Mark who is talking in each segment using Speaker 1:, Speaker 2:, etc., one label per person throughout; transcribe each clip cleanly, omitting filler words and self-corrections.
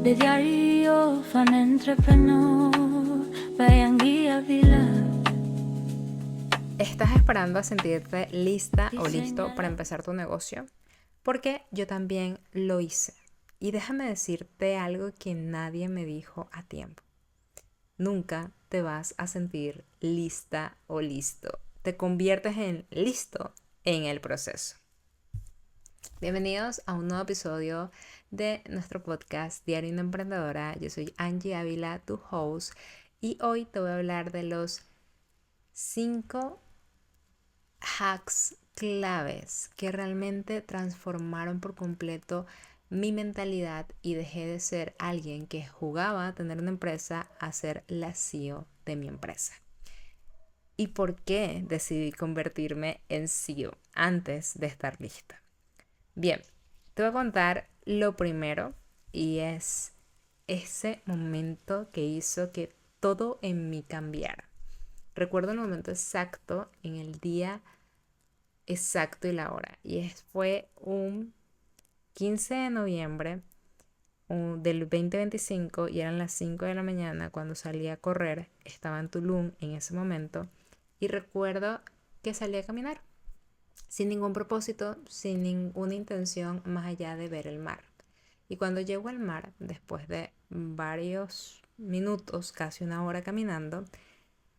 Speaker 1: Le diario fan entrepreneur, Bayangi Avila.
Speaker 2: ¿Estás esperando a sentirte lista o listo para empezar tu negocio? Porque yo también lo hice. Y déjame decirte algo que nadie me dijo a tiempo. Nunca te vas a sentir lista o listo. Te conviertes en listo en el proceso. Bienvenidos a un nuevo episodio de nuestro podcast Diario de una Emprendedora. Yo soy Angie Ávila, tu host, y hoy te voy a hablar de los 5 hacks claves que realmente transformaron por completo mi mentalidad y dejé de ser alguien que jugaba a tener una empresa a ser la CEO de mi empresa. ¿Y por qué decidí convertirme en CEO antes de estar lista? Bien, te voy a contar lo primero y es ese momento que hizo que todo en mí cambiara. Recuerdo el momento exacto en el día exacto y la hora. Fue un 15 de noviembre del 2025 y eran las 5 de la mañana cuando salí a correr. Estaba en Tulum en ese momento y recuerdo que salí a caminar sin ningún propósito, sin ninguna intención más allá de ver el mar. Y cuando llego al mar, después de varios minutos, casi una hora caminando,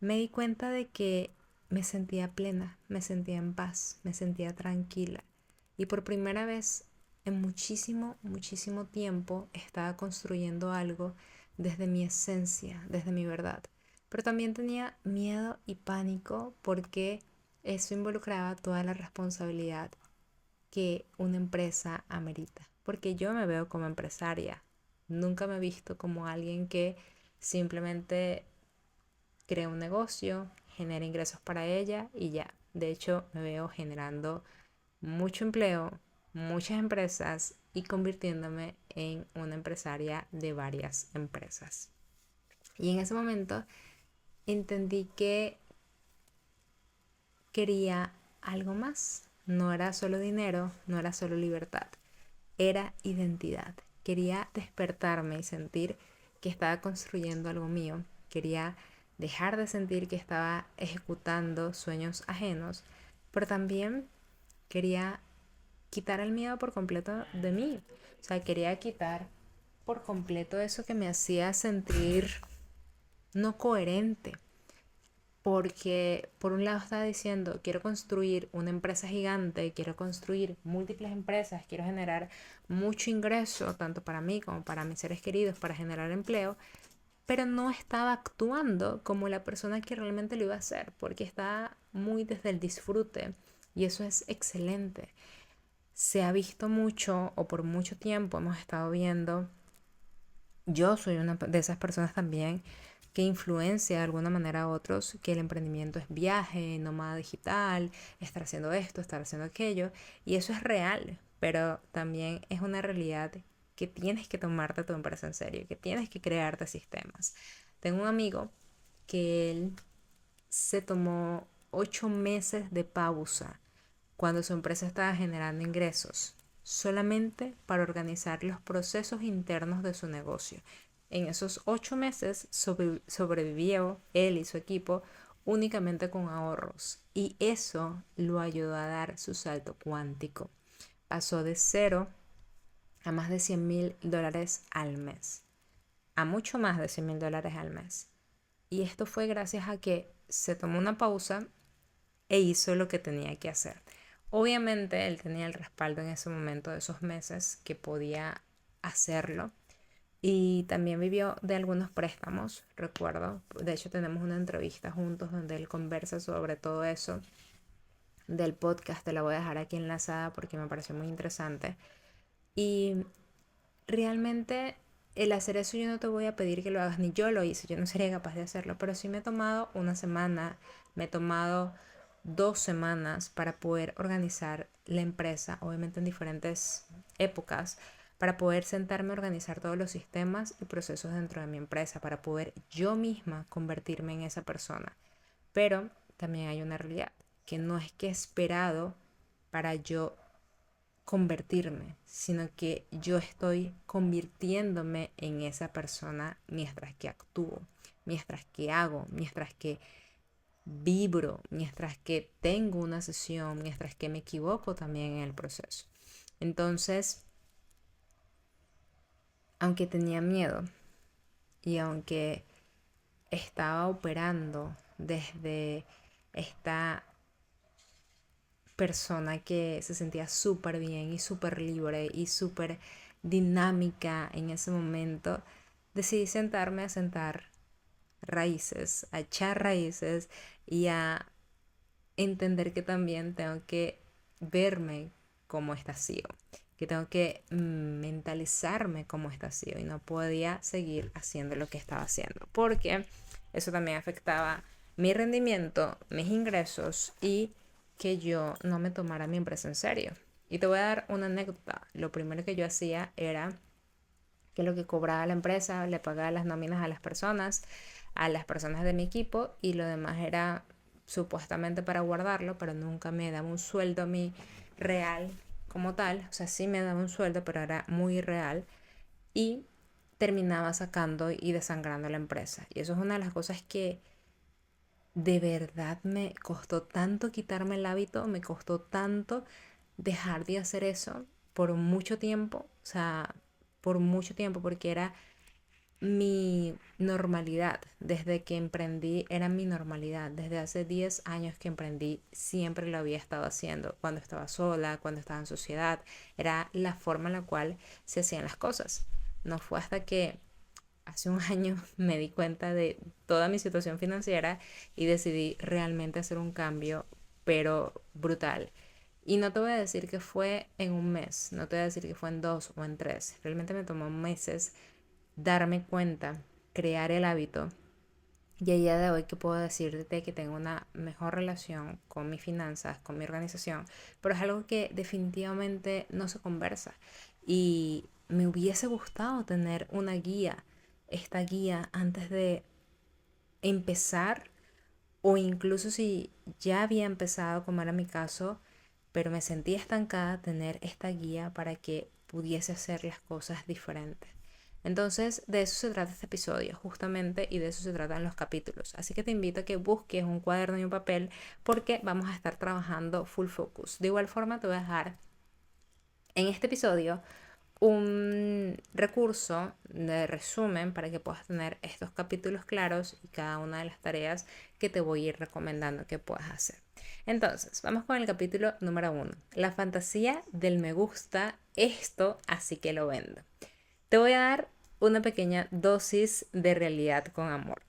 Speaker 2: me di cuenta de que me sentía plena, me sentía en paz, me sentía tranquila. Y por primera vez en muchísimo tiempo estaba construyendo algo desde mi esencia, desde mi verdad. Pero también tenía miedo y pánico porque eso involucraba toda la responsabilidad que una empresa amerita. Porque yo me veo como empresaria. Nunca me he visto como alguien que simplemente crea un negocio, genera ingresos para ella y ya. De hecho, me veo generando mucho empleo, muchas empresas y convirtiéndome en una empresaria de varias empresas. Y en ese momento entendí que quería algo más. No era solo dinero, no era solo libertad, era identidad. Quería despertarme y sentir que estaba construyendo algo mío. Quería dejar de sentir que estaba ejecutando sueños ajenos, pero también quería quitar el miedo por completo de mí. O sea, quería quitar por completo eso que me hacía sentir no coherente. Porque por un lado estaba diciendo, quiero construir una empresa gigante, quiero construir múltiples empresas, quiero generar mucho ingreso, tanto para mí como para mis seres queridos, para generar empleo, pero no estaba actuando como la persona que realmente lo iba a hacer, porque estaba muy desde el disfrute y eso es excelente. Se ha visto mucho o por mucho tiempo hemos estado viendo, yo soy una de esas personas también que influencia de alguna manera a otros que el emprendimiento es viaje, nómada digital, estar haciendo esto, estar haciendo aquello, y eso es real, pero también es una realidad que tienes que tomarte tu empresa en serio, que tienes que crearte sistemas. Tengo un amigo que él se tomó 8 meses de pausa cuando su empresa estaba generando ingresos, solamente para organizar los procesos internos de su negocio. En esos 8 meses sobrevivió él y su equipo únicamente con ahorros y eso lo ayudó a dar su salto cuántico. Pasó de cero a más de $100,000 al mes, a mucho más de $100,000 al mes. Y esto fue gracias a que se tomó una pausa e hizo lo que tenía que hacer. Obviamente él tenía el respaldo en ese momento de esos meses que podía hacerlo y también vivió de algunos préstamos, recuerdo. De hecho tenemos una entrevista juntos donde él conversa sobre todo eso del podcast. Te la voy a dejar aquí enlazada porque me pareció muy interesante. Y realmente el hacer eso yo no te voy a pedir que lo hagas, ni yo lo hice, yo no sería capaz de hacerlo, pero sí me he tomado una semana, me he tomado 2 semanas para poder organizar la empresa, obviamente en diferentes épocas, para poder sentarme a organizar todos los sistemas y procesos dentro de mi empresa, para poder yo misma convertirme en esa persona. Pero también hay una realidad, que no es que he esperado para yo convertirme, sino que yo estoy convirtiéndome en esa persona mientras que actúo, mientras que hago, mientras que vibro, mientras que tengo una sesión, mientras que me equivoco también en el proceso. Entonces, aunque tenía miedo y aunque estaba operando desde esta persona que se sentía súper bien y súper libre y súper dinámica en ese momento, decidí sentarme a sentar raíces, a echar raíces y a entender que también tengo que verme como estácio, que tengo que mentalizarme como estácio y no podía seguir haciendo lo que estaba haciendo, porque eso también afectaba mi rendimiento, mis ingresos y que yo no me tomara mi empresa en serio. Y te voy a dar una anécdota. Lo primero que yo hacía era que lo que cobraba la empresa le pagaba las nóminas a las personas de mi equipo, y lo demás era supuestamente para guardarlo, pero nunca me daba un sueldo a mí real como tal. O sea, sí me daba un sueldo, pero era muy irreal y terminaba sacando y desangrando la empresa. Y eso es una de las cosas que de verdad me costó tanto quitarme el hábito, me costó tanto dejar de hacer eso por mucho tiempo, o sea, por mucho tiempo, porque era mi normalidad. Desde que emprendí era mi normalidad. Desde hace 10 años que emprendí, siempre lo había estado haciendo. Cuando estaba sola, cuando estaba en sociedad, era la forma en la cual se hacían las cosas. No fue hasta que hace un año me di cuenta de toda mi situación financiera y decidí realmente hacer un cambio, pero brutal. Y no te voy a decir que fue en un mes, no te voy a decir que fue en 2 o en 3. Realmente me tomó meses darme cuenta, crear el hábito. Y a día de hoy que puedo decirte que tengo una mejor relación con mis finanzas, con mi organización, pero es algo que definitivamente no se conversa. Y me hubiese gustado tener una guía, esta guía antes de empezar, o incluso si ya había empezado, como era mi caso, pero me sentí estancada, tener esta guía para que pudiese hacer las cosas diferentes. Entonces, de eso se trata este episodio, justamente, y de eso se tratan los capítulos. Así que te invito a que busques un cuaderno y un papel porque vamos a estar trabajando full focus. De igual forma, te voy a dejar en este episodio un recurso de resumen para que puedas tener estos capítulos claros y cada una de las tareas que te voy a ir recomendando que puedas hacer. Entonces, vamos con el capítulo número 1. La fantasía del me gusta esto, así que lo vendo. Te voy a dar una pequeña dosis de realidad con amor.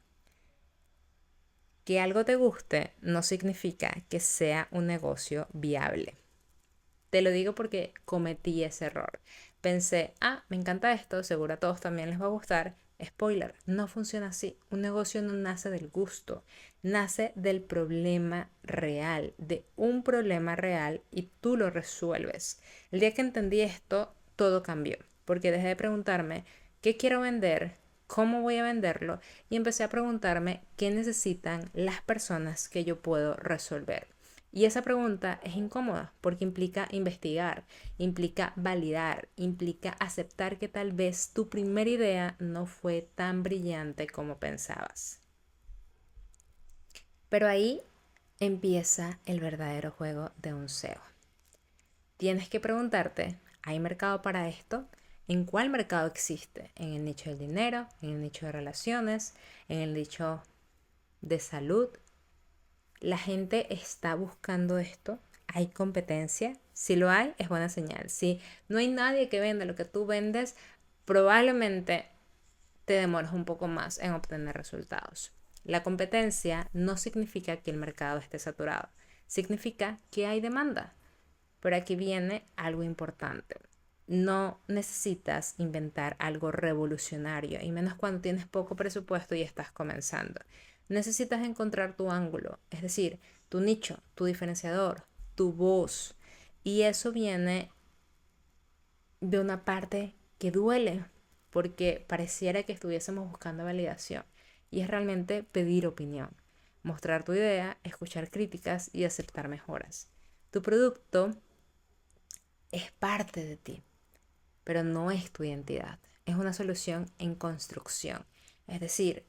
Speaker 2: Que algo te guste no significa que sea un negocio viable. Te lo digo porque cometí ese error. Pensé, me encanta esto, seguro a todos también les va a gustar. Spoiler, no funciona así. Un negocio no nace del gusto, nace del problema real, de un problema real, y tú lo resuelves. El día que entendí esto, todo cambió, porque dejé de preguntarme qué quiero vender, cómo voy a venderlo, y empecé a preguntarme qué necesitan las personas que yo puedo resolver. Y esa pregunta es incómoda porque implica investigar, implica validar, implica aceptar que tal vez tu primera idea no fue tan brillante como pensabas. Pero ahí empieza el verdadero juego de un SEO. Tienes que preguntarte, ¿hay mercado para esto? ¿En cuál mercado existe? ¿En el nicho del dinero? ¿En el nicho de relaciones? ¿En el nicho de salud? ¿La gente está buscando esto? ¿Hay competencia? Si lo hay, es buena señal. Si no hay nadie que venda lo que tú vendes, probablemente te demores un poco más en obtener resultados. La competencia no significa que el mercado esté saturado, significa que hay demanda. Pero aquí viene algo importante. No necesitas inventar algo revolucionario, y menos cuando tienes poco presupuesto y estás comenzando. Necesitas encontrar tu ángulo, es decir, tu nicho, tu diferenciador, tu voz. Y eso viene de una parte que duele, porque pareciera que estuviésemos buscando validación. Y es realmente pedir opinión, mostrar tu idea, escuchar críticas y aceptar mejoras. Tu producto es parte de ti, pero no es tu identidad. Es una solución en construcción. Es decir,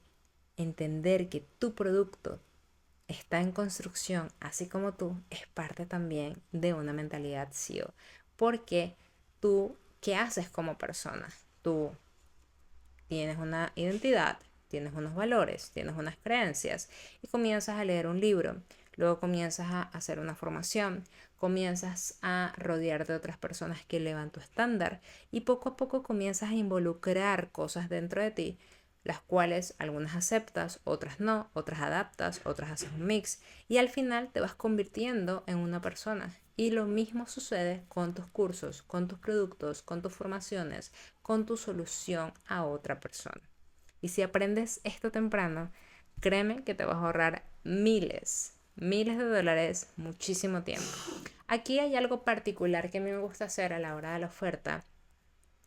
Speaker 2: entender que tu producto está en construcción, así como tú, es parte también de una mentalidad SEO. Porque tú, ¿qué haces como persona? Tú tienes una identidad, tienes unos valores, tienes unas creencias y comienzas a leer un libro. Luego comienzas a hacer una formación, comienzas a rodear de otras personas que elevan tu estándar y poco a poco comienzas a involucrar cosas dentro de ti, las cuales algunas aceptas, otras no, otras adaptas, otras haces un mix y al final te vas convirtiendo en una persona. Y lo mismo sucede con tus cursos, con tus productos, con tus formaciones, con tu solución a otra persona. Y si aprendes esto temprano, créeme que te vas a ahorrar miles de dólares, muchísimo tiempo. Aquí hay algo particular que a mí me gusta hacer a la hora de la oferta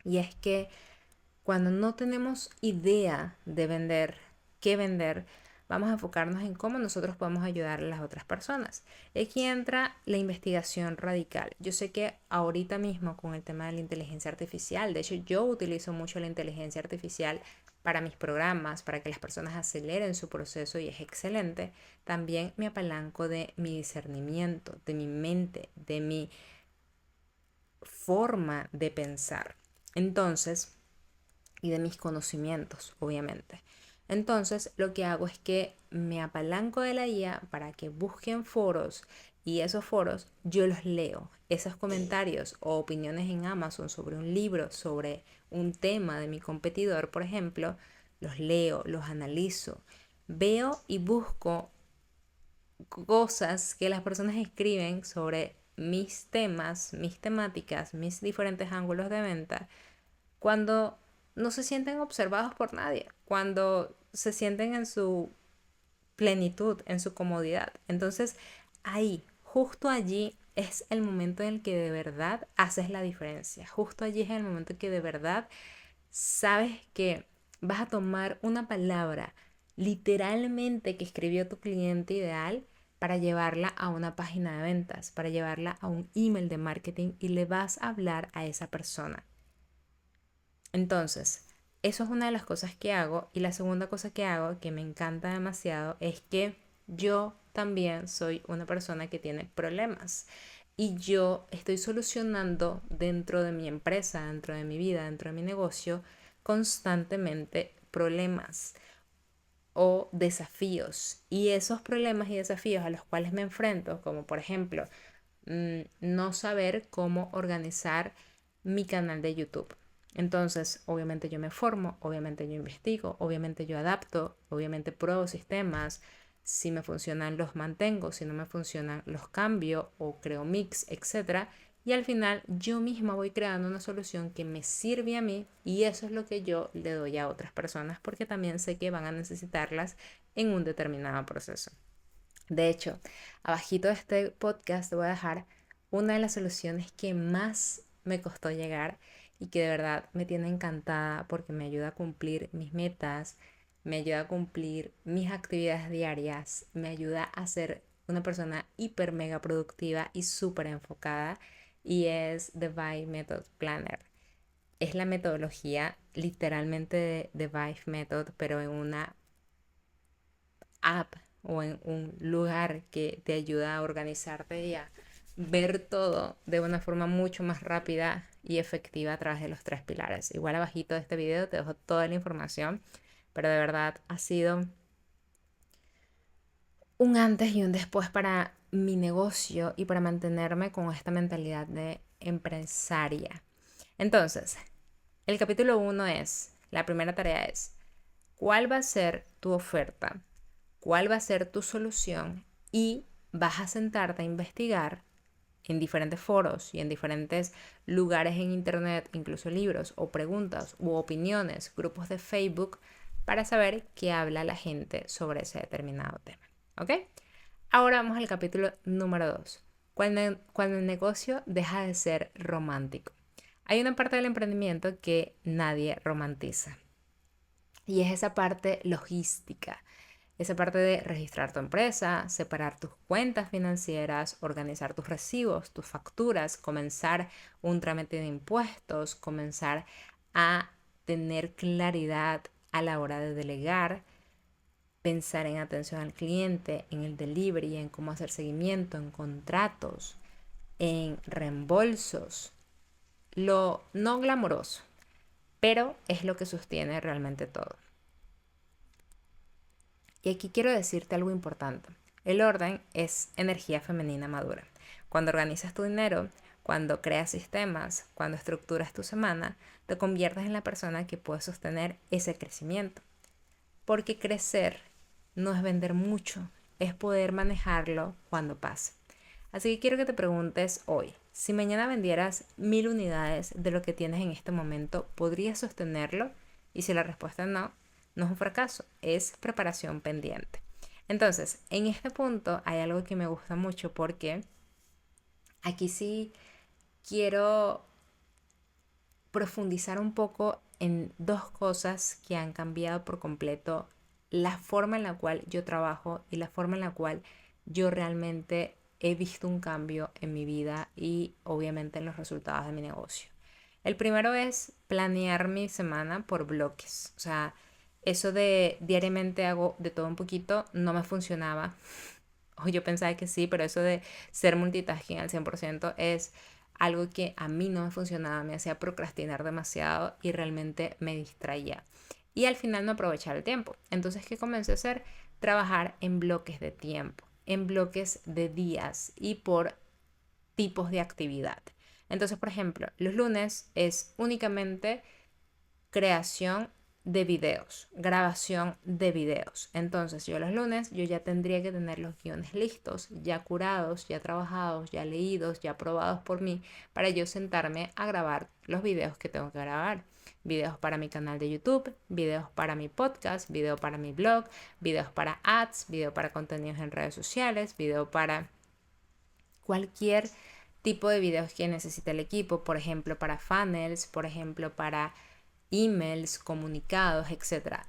Speaker 2: y es que cuando no tenemos idea de vender, qué vender, vamos a enfocarnos en cómo nosotros podemos ayudar a las otras personas. Aquí entra la investigación radical. Yo sé que ahorita mismo con el tema de la inteligencia artificial, de hecho yo utilizo mucho la inteligencia artificial para mis programas, para que las personas aceleren su proceso y es excelente. También me apalanco de mi discernimiento, de mi mente, de mi forma de pensar. Entonces, y de mis conocimientos, obviamente. Entonces, lo que hago es que me apalanco de la IA para que busquen foros y esos foros yo los leo. Esos comentarios o opiniones en Amazon sobre un libro, sobre un tema de mi competidor, por ejemplo, los leo, los analizo, veo y busco cosas que las personas escriben sobre mis temas, mis temáticas, mis diferentes ángulos de venta cuando no se sienten observados por nadie, cuando se sienten en su plenitud, en su comodidad. Entonces, ahí, justo allí es el momento en el que de verdad haces la diferencia. Justo allí es el momento en que de verdad sabes que vas a tomar una palabra literalmente que escribió tu cliente ideal para llevarla a una página de ventas, para llevarla a un email de marketing y le vas a hablar a esa persona. Entonces, eso es una de las cosas que hago y la segunda cosa que hago, que me encanta demasiado, es que yo también soy una persona que tiene problemas y yo estoy solucionando dentro de mi empresa, dentro de mi vida, dentro de mi negocio, constantemente problemas o desafíos. Y esos problemas y desafíos a los cuales me enfrento, como por ejemplo, no saber cómo organizar mi canal de YouTube. Entonces, obviamente yo me formo, obviamente yo investigo, obviamente yo adapto, obviamente pruebo sistemas. Si me funcionan, los mantengo, si no me funcionan, los cambio o creo mix, etcétera. Y al final yo misma voy creando una solución que me sirve a mí y eso es lo que yo le doy a otras personas porque también sé que van a necesitarlas en un determinado proceso. De hecho, abajito de este podcast te voy a dejar una de las soluciones que más me costó llegar y que de verdad me tiene encantada porque me ayuda a cumplir mis metas, me ayuda a cumplir mis actividades diarias, me ayuda a ser una persona hiper mega productiva y súper enfocada y es The Vibe Method Planner. Es la metodología literalmente de Vibe Method, pero en una app o en un lugar que te ayuda a organizarte y a ver todo de una forma mucho más rápida y efectiva a través de los tres pilares. Igual abajito de este video te dejo toda la información, pero de verdad ha sido un antes y un después para mi negocio y para mantenerme con esta mentalidad de empresaria. Entonces, el capítulo 1 es, la primera tarea es, ¿cuál va a ser tu oferta? ¿Cuál va a ser tu solución? Y vas a sentarte a investigar en diferentes foros y en diferentes lugares en internet, incluso libros o preguntas u opiniones, grupos de Facebook, para saber qué habla la gente sobre ese determinado tema. ¿Ok? Ahora vamos al capítulo número 2. Cuando el negocio deja de ser romántico. Hay una parte del emprendimiento que nadie romantiza y es esa parte logística. Esa parte de registrar tu empresa, separar tus cuentas financieras, organizar tus recibos, tus facturas, comenzar un trámite de impuestos, comenzar a tener claridad a la hora de delegar, pensar en atención al cliente, en el delivery, en cómo hacer seguimiento, en contratos, en reembolsos. Lo no glamoroso, pero es lo que sostiene realmente todo. Y aquí quiero decirte algo importante. El orden es energía femenina madura. Cuando organizas tu dinero, cuando creas sistemas, cuando estructuras tu semana, te conviertes en la persona que puede sostener ese crecimiento. Porque crecer no es vender mucho, es poder manejarlo cuando pase. Así que quiero que te preguntes hoy, si mañana vendieras 1000 unidades de lo que tienes en este momento, ¿podrías sostenerlo? Y si la respuesta es no, no es un fracaso, es preparación pendiente. Entonces, en este punto hay algo que me gusta mucho porque aquí sí quiero profundizar un poco en dos cosas que han cambiado por completo la forma en la cual yo trabajo y la forma en la cual yo realmente he visto un cambio en mi vida y obviamente en los resultados de mi negocio. El primero es planear mi semana por bloques. O sea, eso de diariamente hago de todo un poquito no me funcionaba. O yo pensaba que sí, pero eso de ser multitasking al 100% es algo que a mí no me funcionaba, me hacía procrastinar demasiado y realmente me distraía. Y al final no aprovechaba el tiempo. Entonces, ¿qué comencé a hacer? Trabajar en bloques de tiempo, en bloques de días y por tipos de actividad. Entonces, por ejemplo, los lunes es únicamente creación de videos, grabación de videos. Entonces yo los lunes yo ya tendría que tener los guiones listos, ya curados, ya trabajados, ya leídos, ya probados por mí, para yo sentarme a grabar los videos que tengo que grabar. Videos para mi canal de YouTube, videos para mi podcast, video para mi blog, videos para ads, video para contenidos en redes sociales, video para cualquier tipo de videos que necesite el equipo, por ejemplo para funnels, por ejemplo para emails, comunicados, etc.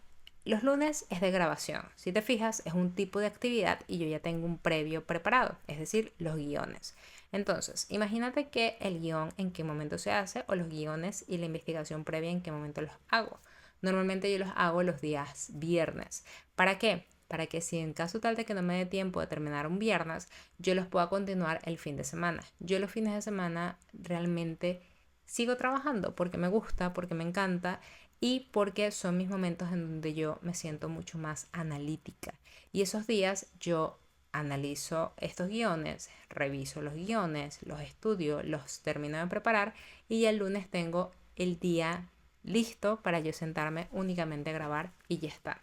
Speaker 2: Los lunes es de grabación. Si te fijas, es un tipo de actividad y yo ya tengo un previo preparado, es decir, los guiones. Entonces, imagínate que el guión en qué momento se hace o los guiones y la investigación previa en qué momento los hago. Normalmente yo los hago los días viernes. ¿Para qué? Para que si en caso tal de que no me dé tiempo de terminar un viernes, yo los pueda continuar el fin de semana. Yo los fines de semana realmente sigo trabajando porque me gusta, porque me encanta y porque son mis momentos en donde yo me siento mucho más analítica. Y esos días yo analizo estos guiones, reviso los guiones, los estudio, los termino de preparar y ya el lunes tengo el día listo para yo sentarme únicamente a grabar y ya está.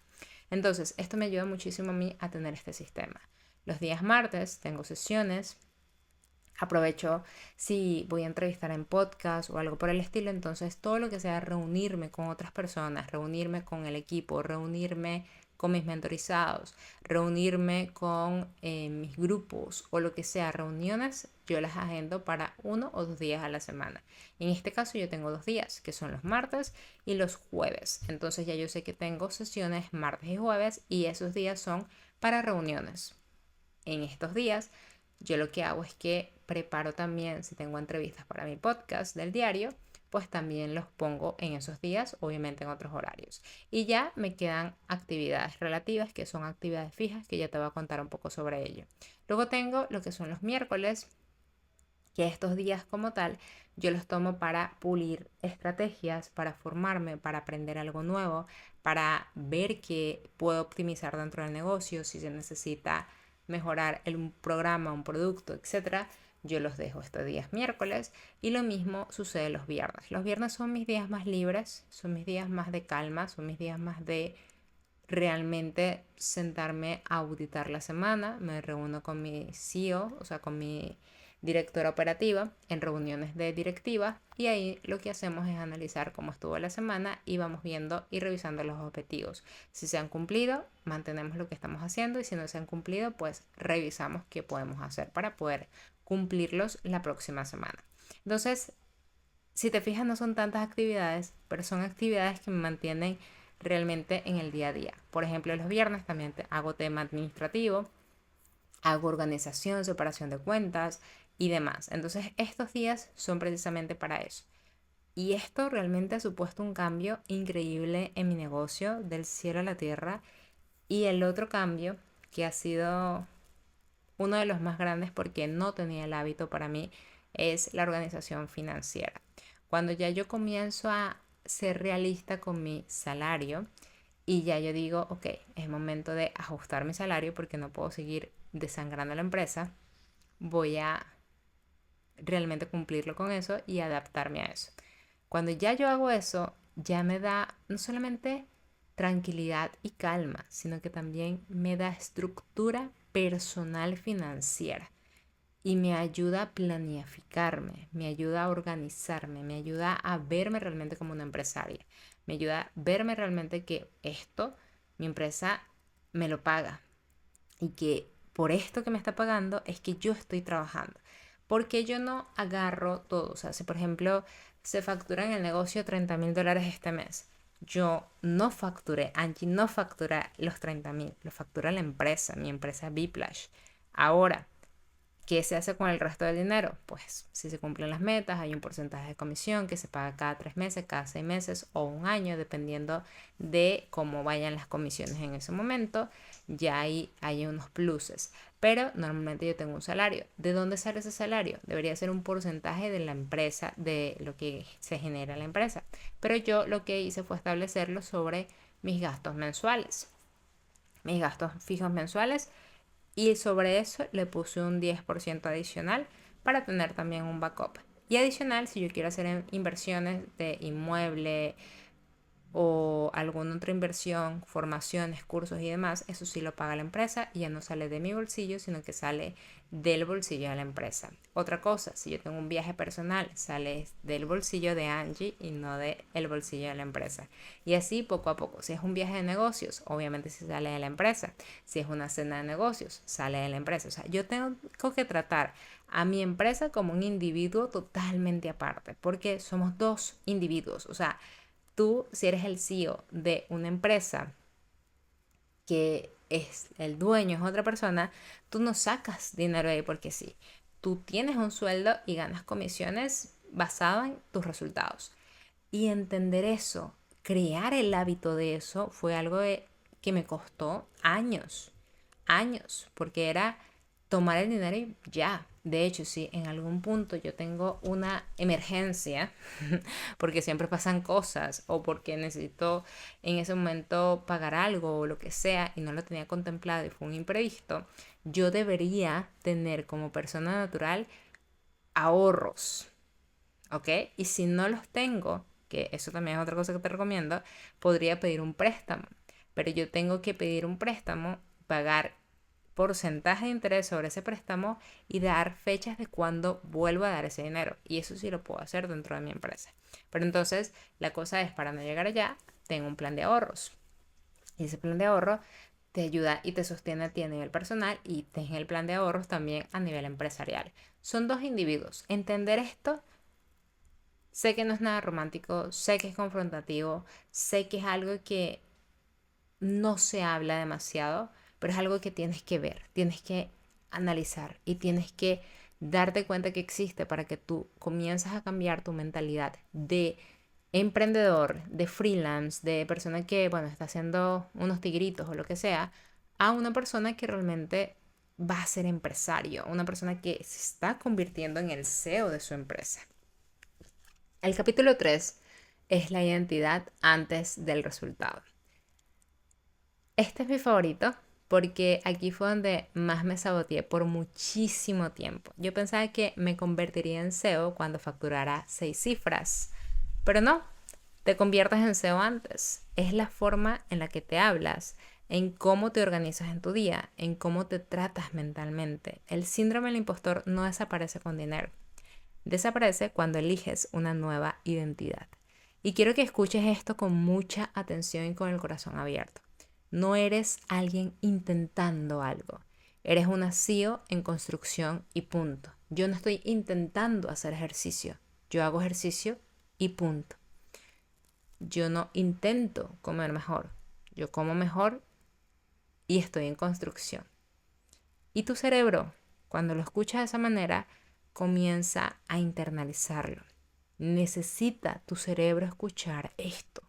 Speaker 2: Entonces, esto me ayuda muchísimo a mí a tener este sistema. Los días martes tengo sesiones. Aprovecho si voy a entrevistar en podcast o algo por el estilo, entonces todo lo que sea reunirme con otras personas, reunirme con el equipo, reunirme con mis mentorizados, reunirme con mis grupos o lo que sea, reuniones, yo las agendo para 1 o 2 días a la semana. En este caso yo tengo 2 días, que son los martes y los jueves. Entonces ya yo sé que tengo sesiones martes y jueves y esos días son para reuniones. En estos días yo lo que hago es que preparo también, si tengo entrevistas para mi podcast del diario, pues también los pongo en esos días, obviamente en otros horarios. Y ya me quedan actividades relativas, que son actividades fijas, que ya te voy a contar un poco sobre ello. Luego tengo lo que son los miércoles, que estos días como tal, yo los tomo para pulir estrategias, para formarme, para aprender algo nuevo, para ver qué puedo optimizar dentro del negocio, si se necesita mejorar un programa, un producto, etcétera. Yo los dejo estos días miércoles y lo mismo sucede los viernes. Los viernes son mis días más libres, son mis días más de calma, son mis días más de realmente sentarme a auditar la semana. Me reúno con mi CEO, o sea, con mi directora operativa en reuniones de directiva y ahí lo que hacemos es analizar cómo estuvo la semana y vamos viendo y revisando los objetivos. Si se han cumplido, mantenemos lo que estamos haciendo y si no se han cumplido, pues revisamos qué podemos hacer para poder cumplirlos la próxima semana. Entonces, si te fijas, no son tantas actividades, pero son actividades que me mantienen realmente en el día a día. Por ejemplo, los viernes también hago tema administrativo, hago organización, separación de cuentas y demás. Entonces, estos días son precisamente para eso. Y esto realmente ha supuesto un cambio increíble en mi negocio, del cielo a la tierra. Y el otro cambio, que ha sido uno de los más grandes porque no tenía el hábito para mí, es la organización financiera. Cuando ya yo comienzo a ser realista con mi salario y ya yo digo, ok, es momento de ajustar mi salario porque no puedo seguir desangrando la empresa, voy a realmente cumplirlo con eso y adaptarme a eso. Cuando ya yo hago eso, ya me da no solamente tranquilidad y calma, sino que también me da estructura personal financiera y me ayuda a planificarme, me ayuda a organizarme, me ayuda a verme realmente como una empresaria, me ayuda a verme realmente que esto, mi empresa me lo paga y que por esto que me está pagando es que yo estoy trabajando. Porque yo no agarro todo. O sea, si por ejemplo se factura en el negocio $30,000 este mes, yo no facturé, Angie no factura los 30,000, lo factura la empresa, mi empresa Biplash. Ahora, ¿qué se hace con el resto del dinero? Pues si se cumplen las metas, hay un porcentaje de comisión que se paga cada 3 meses, cada 6 meses o un año, dependiendo de cómo vayan las comisiones en ese momento. Ya hay unos pluses. Pero normalmente yo tengo un salario. ¿De dónde sale ese salario? Debería ser un porcentaje de la empresa, de lo que se genera en la empresa. Pero yo lo que hice fue establecerlo sobre mis gastos mensuales. Mis gastos fijos mensuales y sobre eso le puse un 10% adicional para tener también un backup. Y adicional, si yo quiero hacer inversiones de inmueble o alguna otra inversión, formaciones, cursos y demás, eso sí lo paga la empresa y ya no sale de mi bolsillo, sino que sale del bolsillo de la empresa. Otra cosa, si yo tengo un viaje personal, sale del bolsillo de Angie y no del bolsillo de la empresa. Y así poco a poco. Si es un viaje de negocios, obviamente sí sale de la empresa. Si es una cena de negocios, sale de la empresa. O sea, yo tengo que tratar a mi empresa como un individuo totalmente aparte, porque somos dos individuos. O sea, tú, si eres el CEO de una empresa que es el dueño, es otra persona, tú no sacas dinero de ahí porque sí. Tú tienes un sueldo y ganas comisiones basado en tus resultados. Y entender eso, crear el hábito de eso, fue algo que me costó años, porque era tomar el dinero y ya. De hecho, si en algún punto yo tengo una emergencia, porque siempre pasan cosas o porque necesito en ese momento pagar algo o lo que sea y no lo tenía contemplado y fue un imprevisto, yo debería tener como persona natural ahorros, ¿ok? Y si no los tengo, que eso también es otra cosa que te recomiendo, podría pedir un préstamo. Pero yo tengo que pedir un préstamo, pagar porcentaje de interés sobre ese préstamo y dar fechas de cuándo vuelvo a dar ese dinero. Y eso sí lo puedo hacer dentro de mi empresa. Pero entonces la cosa es, para no llegar allá, tengo un plan de ahorros. Y ese plan de ahorro te ayuda y te sostiene a ti a nivel personal y ten el plan de ahorros también a nivel empresarial. Son dos individuos. Entender esto, sé que no es nada romántico, sé que es confrontativo, sé que es algo que no se habla demasiado, pero es algo que tienes que ver, tienes que analizar y tienes que darte cuenta que existe para que tú comiences a cambiar tu mentalidad de emprendedor, de freelance, de persona que, bueno, está haciendo unos tigritos o lo que sea, a una persona que realmente va a ser empresario, una persona que se está convirtiendo en el CEO de su empresa. El capítulo 3 es la identidad antes del resultado. Este es mi favorito porque aquí fue donde más me saboteé por muchísimo tiempo. Yo pensaba que me convertiría en SEO cuando facturara 6 cifras, pero no, te conviertes en SEO antes. Es la forma en la que te hablas, en cómo te organizas en tu día, en cómo te tratas mentalmente. El síndrome del impostor no desaparece con dinero. Desaparece cuando eliges una nueva identidad. Y quiero que escuches esto con mucha atención y con el corazón abierto. No eres alguien intentando algo. Eres una CEO en construcción y punto. Yo no estoy intentando hacer ejercicio. Yo hago ejercicio y punto. yo no intento comer mejor, yo como mejor y estoy en construcción. Y tu cerebro, cuando lo escuchas de esa manera, comienza a internalizarlo. Necesita tu cerebro escuchar esto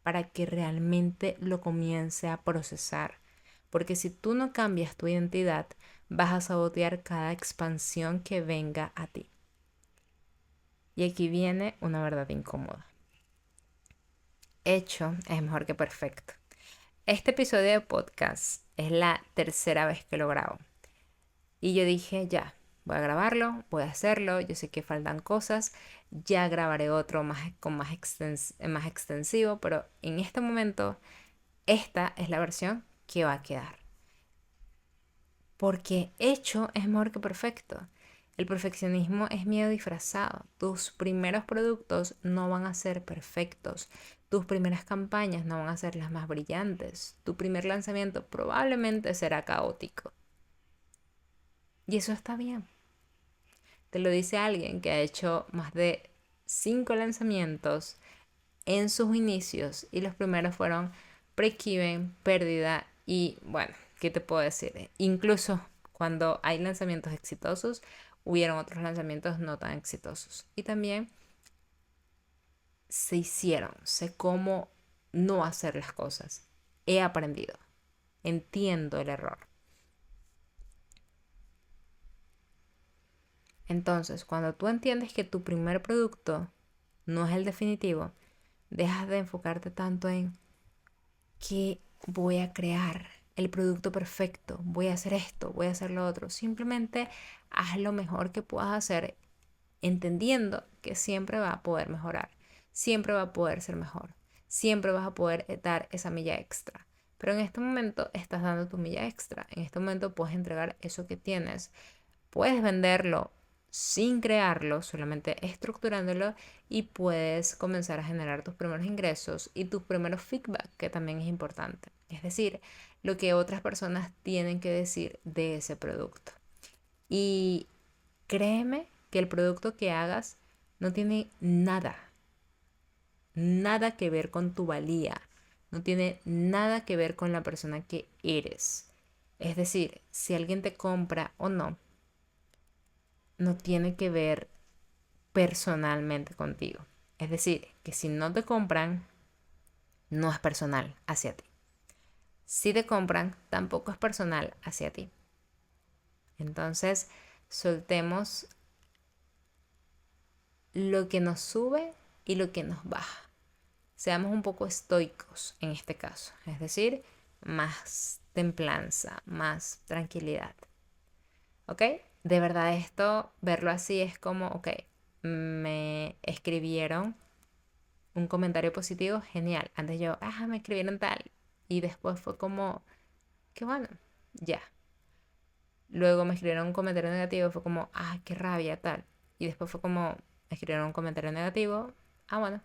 Speaker 2: para que realmente lo comience a procesar. Porque si tú no cambias tu identidad, vas a sabotear cada expansión que venga a ti. Y aquí viene una verdad incómoda. Hecho es mejor que perfecto. Este episodio de podcast es la tercera vez que lo grabo. Y yo dije, ya, voy a grabarlo, voy a hacerlo, yo sé que faltan cosas, ya grabaré otro más extensivo, pero en este momento esta es la versión que va a quedar. Porque hecho es mejor que perfecto. El perfeccionismo es miedo disfrazado. Tus primeros productos no van a ser perfectos. Tus primeras campañas no van a ser las más brillantes. Tu primer lanzamiento probablemente será caótico. Y eso está bien. Te lo dice alguien que ha hecho más de 5 lanzamientos en sus inicios y los primeros fueron break-even, pérdida y bueno, ¿qué te puedo decir? Incluso cuando hay lanzamientos exitosos, hubieron otros lanzamientos no tan exitosos. Y también sé cómo no hacer las cosas. He aprendido, entiendo el error. Entonces, cuando tú entiendes que tu primer producto no es el definitivo, dejas de enfocarte tanto en qué voy a crear, el producto perfecto, voy a hacer esto, voy a hacer lo otro. Simplemente haz lo mejor que puedas hacer, entendiendo que siempre va a poder mejorar, siempre va a poder ser mejor, siempre vas a poder dar esa milla extra. Pero en este momento estás dando tu milla extra, en este momento puedes entregar eso que tienes, puedes venderlo sin crearlo, solamente estructurándolo y puedes comenzar a generar tus primeros ingresos y tus primeros feedback, que también es importante. Es decir, lo que otras personas tienen que decir de ese producto. Y créeme que el producto que hagas no tiene nada que ver con tu valía, no tiene nada que ver con la persona que eres. Es decir, si alguien te compra o no, no tiene que ver personalmente contigo. Es decir, que si no te compran, no es personal hacia ti. Si te compran, tampoco es personal hacia ti. Entonces, soltemos lo que nos sube y lo que nos baja. Seamos un poco estoicos en este caso. Es decir, más templanza, más tranquilidad. ¿Ok? De verdad esto, verlo así es como, ok, me escribieron un comentario positivo, genial. Antes yo, me escribieron tal. Y después fue como, qué bueno, ya. Luego me escribieron un comentario negativo, fue como, qué rabia, tal. Y después fue como, me escribieron un comentario negativo, bueno.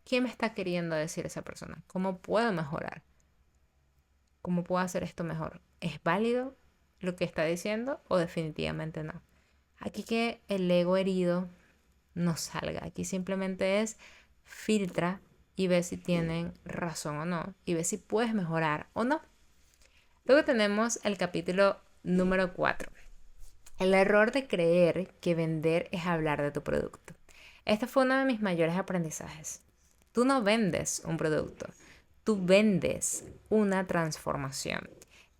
Speaker 2: ¿Qué me está queriendo decir esa persona? ¿Cómo puedo mejorar? ¿Cómo puedo hacer esto mejor? ¿Es válido lo que está diciendo o definitivamente no? Aquí que el ego herido no salga. Aquí simplemente es filtra y ve si tienen razón o no. Y ve si puedes mejorar o no. Luego tenemos el capítulo número 4. El error de creer que vender es hablar de tu producto. Este fue uno de mis mayores aprendizajes. Tú no vendes un producto, tú vendes una transformación.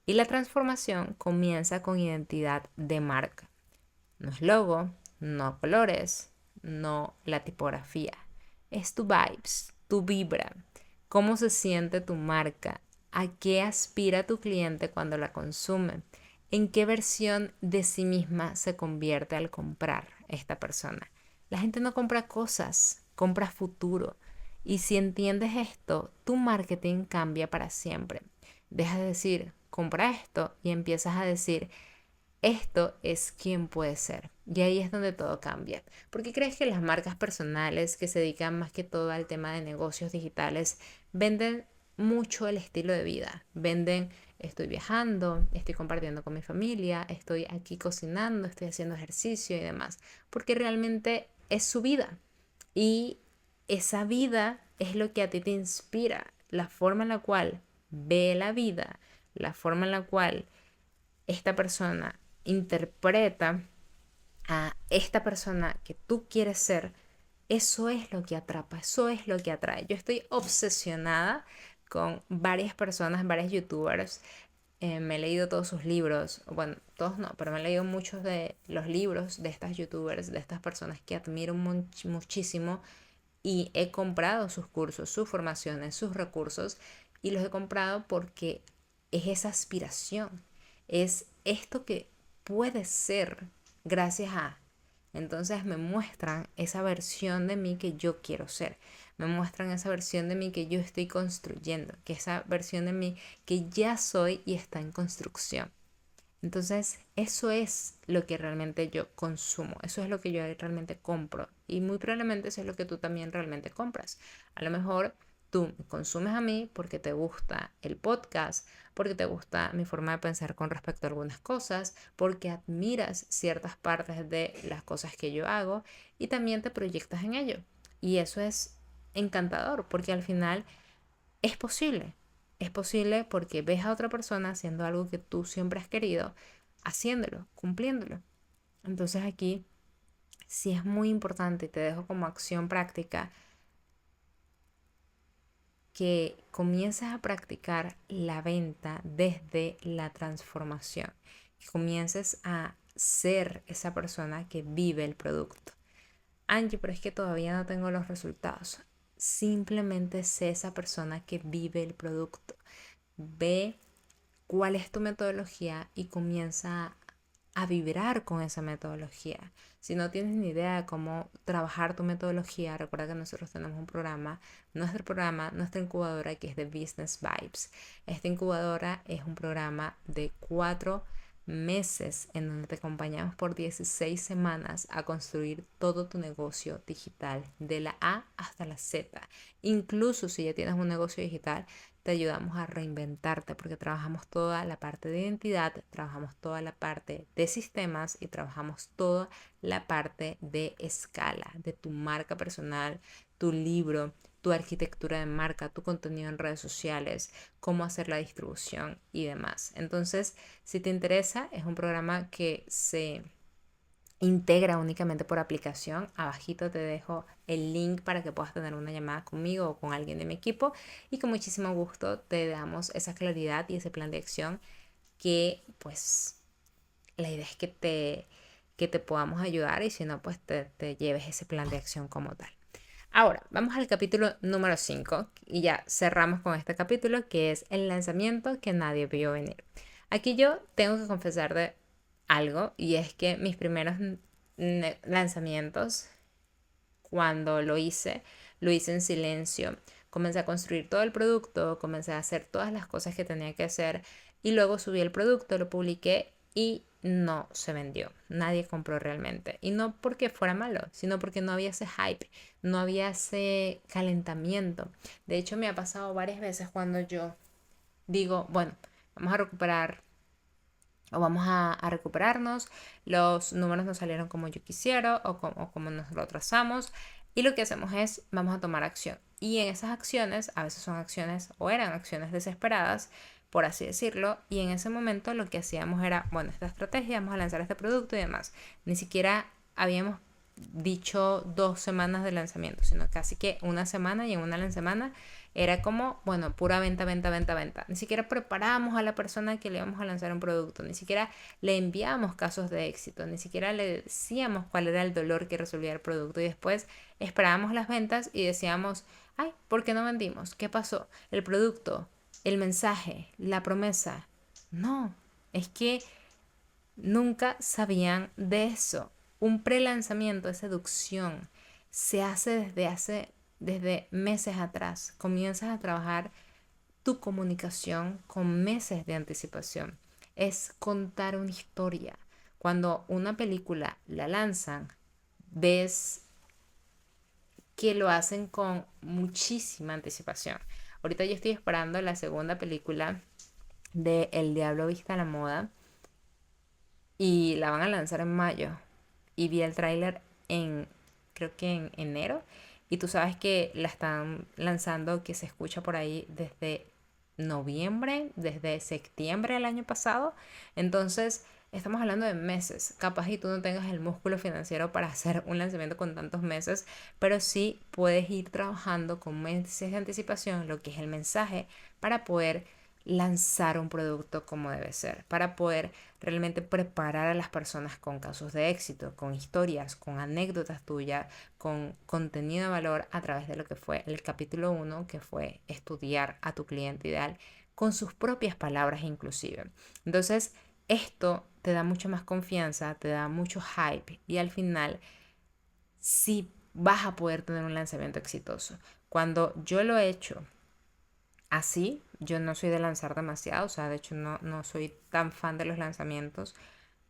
Speaker 2: Y la transformación comienza con identidad de marca. No es logo, no colores, no la tipografía. Es tu vibes, tu vibra, cómo se siente tu marca, a qué aspira tu cliente cuando la consume, en qué versión de sí misma se convierte al comprar esta persona. La gente no compra cosas, compra futuro. Y si entiendes esto, tu marketing cambia para siempre. Deja de decir, compra esto y empiezas a decir, esto es quién puede ser. Y ahí es donde todo cambia. ¿Por qué crees que las marcas personales que se dedican más que todo al tema de negocios digitales venden mucho el estilo de vida? Venden, estoy viajando, estoy compartiendo con mi familia, estoy aquí cocinando, estoy haciendo ejercicio y demás. Porque realmente es su vida. Y esa vida es lo que a ti te inspira, la forma en la cual ve la vida, la forma en la cual esta persona interpreta a esta persona que tú quieres ser, eso es lo que atrapa, eso es lo que atrae. Yo estoy obsesionada con varias personas, varios youtubers. Me he leído todos sus libros, bueno, todos no, pero me he leído muchos de los libros de estas youtubers, de estas personas que admiro muchísimo, y he comprado sus cursos, sus formaciones, sus recursos, y los he comprado porque es esa aspiración, es esto que puede ser gracias a. Entonces me muestran esa versión de mí que yo quiero ser, me muestran esa versión de mí que yo estoy construyendo, que esa versión de mí que ya soy y está en construcción. Entonces, eso es lo que realmente yo consumo, eso es lo que yo realmente compro, y muy probablemente eso es lo que tú también realmente compras. A lo mejor tú me consumes a mí porque te gusta el podcast, porque te gusta mi forma de pensar con respecto a algunas cosas, porque admiras ciertas partes de las cosas que yo hago y también te proyectas en ello. Y eso es encantador porque al final es posible. Es posible porque ves a otra persona haciendo algo que tú siempre has querido, haciéndolo, cumpliéndolo. Entonces aquí sí es muy importante, y te dejo como acción práctica, que comiences a practicar la venta desde la transformación. Que comiences a ser esa persona que vive el producto. Angie, pero es que todavía no tengo los resultados. Simplemente sé esa persona que vive el producto. Ve cuál es tu metodología y comienza a vibrar con esa metodología. Si no tienes ni idea de cómo trabajar tu metodología, recuerda que nosotros tenemos un programa, nuestra incubadora, que es de Business Vibes. Esta incubadora es un programa de 4 meses en donde te acompañamos por 16 semanas a construir todo tu negocio digital, de la A hasta la Z. Incluso si ya tienes un negocio digital, te ayudamos a reinventarte porque trabajamos toda la parte de identidad, trabajamos toda la parte de sistemas y trabajamos toda la parte de escala, de tu marca personal, tu libro, tu arquitectura de marca, tu contenido en redes sociales, cómo hacer la distribución y demás. Entonces, si te interesa, es un programa que se integra únicamente por aplicación. Abajito te dejo el link para que puedas tener una llamada conmigo o con alguien de mi equipo, y con muchísimo gusto te damos esa claridad y ese plan de acción que pues la idea es que te podamos ayudar, y si no pues te lleves ese plan de acción como tal. Ahora, vamos al capítulo número 5 y ya cerramos con este capítulo, que es el lanzamiento que nadie vio venir. Aquí yo tengo que confesar de algo, y es que mis primeros lanzamientos, cuando lo hice en silencio. Comencé a construir todo el producto, comencé a hacer todas las cosas que tenía que hacer, y luego subí el producto, lo publiqué y no se vendió. Nadie compró realmente. Y no porque fuera malo, sino porque no había ese hype, no había ese calentamiento. De hecho, me ha pasado varias veces cuando yo digo, bueno, vamos a recuperar o vamos a recuperarnos, los números no salieron como yo quisiera o como nos lo trazamos, y lo que hacemos es, vamos a tomar acción. Y en esas acciones, a veces son acciones o eran acciones desesperadas, por así decirlo, y en ese momento lo que hacíamos era, bueno, esta estrategia, vamos a lanzar este producto y demás. Ni siquiera habíamos dicho 2 semanas de lanzamiento, sino casi que una semana, y en una semana era como, bueno, pura venta, venta, venta, venta. Ni siquiera preparábamos a la persona que le íbamos a lanzar un producto, ni siquiera le enviábamos casos de éxito, ni siquiera le decíamos cuál era el dolor que resolvía el producto, y después esperábamos las ventas y decíamos, ay, ¿por qué no vendimos? ¿Qué pasó? El producto, el mensaje, la promesa. No, es que nunca sabían de eso. Un prelanzamiento de seducción se hace desde meses atrás. Comienzas a trabajar tu comunicación con meses de anticipación. Es contar una historia. Cuando una película la lanzan, ves que lo hacen con muchísima anticipación. Ahorita yo estoy esperando la segunda película de El Diablo Viste a la Moda, y la van a lanzar en mayo. Y vi el tráiler creo que en enero, y tú sabes que la están lanzando, que se escucha por ahí desde noviembre, desde septiembre del año pasado. Entonces estamos hablando de meses. Capaz y tú no tengas el músculo financiero para hacer un lanzamiento con tantos meses, pero sí puedes ir trabajando con meses de anticipación lo que es el mensaje para poder lanzar un producto como debe ser, para poder realmente preparar a las personas con casos de éxito, con historias, con anécdotas tuyas, con contenido de valor a través de lo que fue el capítulo 1, que fue estudiar a tu cliente ideal con sus propias palabras inclusive. Entonces, esto te da mucha más confianza, te da mucho hype y al final sí vas a poder tener un lanzamiento exitoso. Cuando yo lo he hecho así, yo no soy de lanzar demasiado, o sea, de hecho no soy tan fan de los lanzamientos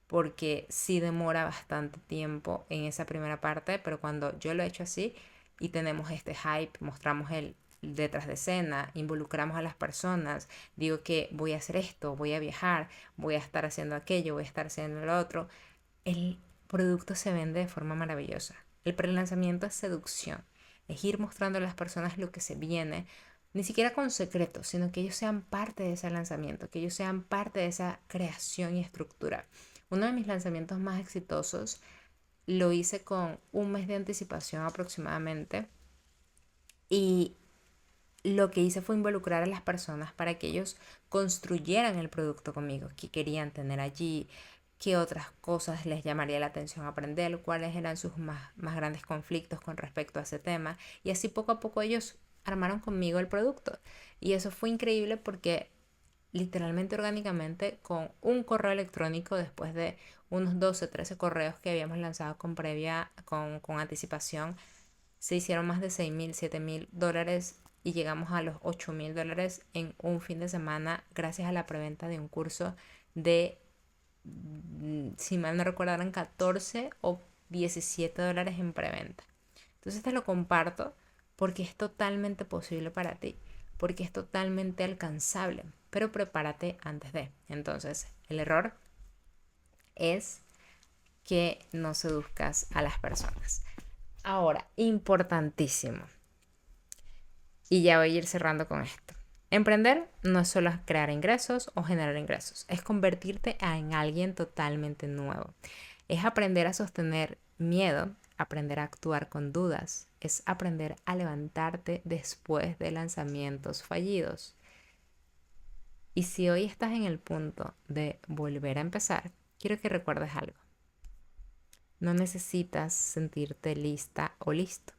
Speaker 2: porque sí demora bastante tiempo en esa primera parte, pero cuando yo lo he hecho así y tenemos este hype, mostramos el detrás de escena, involucramos a las personas, digo que voy a hacer esto, voy a viajar, voy a estar haciendo aquello, voy a estar haciendo lo otro, el producto se vende de forma maravillosa. El prelanzamiento es seducción, es ir mostrando a las personas lo que se viene, ni siquiera con secretos, sino que ellos sean parte de ese lanzamiento, que ellos sean parte de esa creación y estructura. Uno de mis lanzamientos más exitosos lo hice con un mes de anticipación aproximadamente y lo que hice fue involucrar a las personas para que ellos construyeran el producto conmigo, qué querían tener allí, qué otras cosas les llamaría la atención aprender, cuáles eran sus más grandes conflictos con respecto a ese tema. Y así poco a poco ellos armaron conmigo el producto. Y eso fue increíble porque literalmente orgánicamente con un correo electrónico, después de unos 12, 13 correos que habíamos lanzado con anticipación, se hicieron más de $6,000, $7,000 y llegamos a los $8,000 en un fin de semana gracias a la preventa de un curso de, si mal no recuerdo, eran 14 o $17 en preventa. Entonces te lo comparto porque es totalmente posible para ti, porque es totalmente alcanzable, pero prepárate antes de. Entonces, el error es que no seduzcas a las personas. Ahora, importantísimo, y ya voy a ir cerrando con esto. Emprender no es solo crear ingresos o generar ingresos, es convertirte en alguien totalmente nuevo. Es aprender a sostener miedo, aprender a actuar con dudas, es aprender a levantarte después de lanzamientos fallidos. Y si hoy estás en el punto de volver a empezar, quiero que recuerdes algo. No necesitas sentirte lista o listo.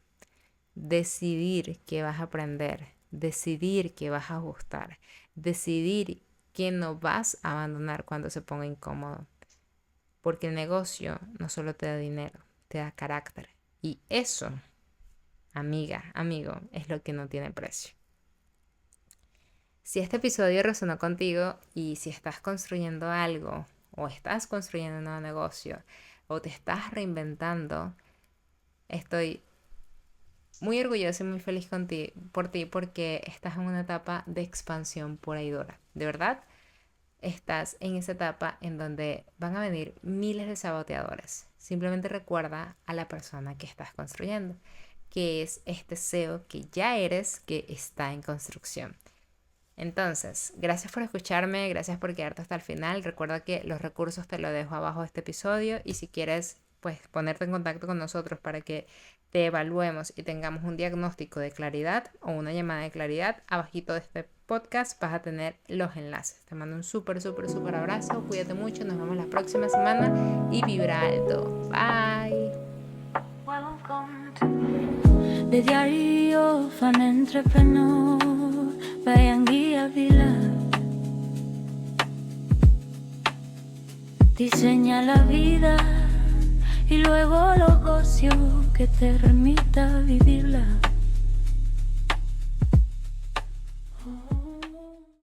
Speaker 2: Decidir que vas a aprender, decidir que vas a ajustar, decidir que no vas a abandonar cuando se ponga incómodo. Porque el negocio no solo te da dinero, te da carácter. Y eso, amiga, amigo, es lo que no tiene precio. Si este episodio resonó contigo y si estás construyendo algo o estás construyendo un nuevo negocio o te estás reinventando, estoy muy orgullosa y muy feliz por ti porque estás en una etapa de expansión pura y dura. De verdad, estás en esa etapa en donde van a venir miles de saboteadores. Simplemente recuerda a la persona que estás construyendo, que es este CEO que ya eres, que está en construcción. Entonces, gracias por escucharme, gracias por quedarte hasta el final. Recuerda que los recursos te los dejo abajo de este episodio y si quieres, pues ponerte en contacto con nosotros para que te evaluemos y tengamos un diagnóstico de claridad o una llamada de claridad, abajito de este podcast vas a tener los enlaces. Te mando un súper abrazo, cuídate mucho, nos vemos la próxima semana y vibra alto. Bye.
Speaker 1: The Diary of an Entrepreneur by Anguilla Vila. Diseña la vida y luego los ocios que te permita vivirla.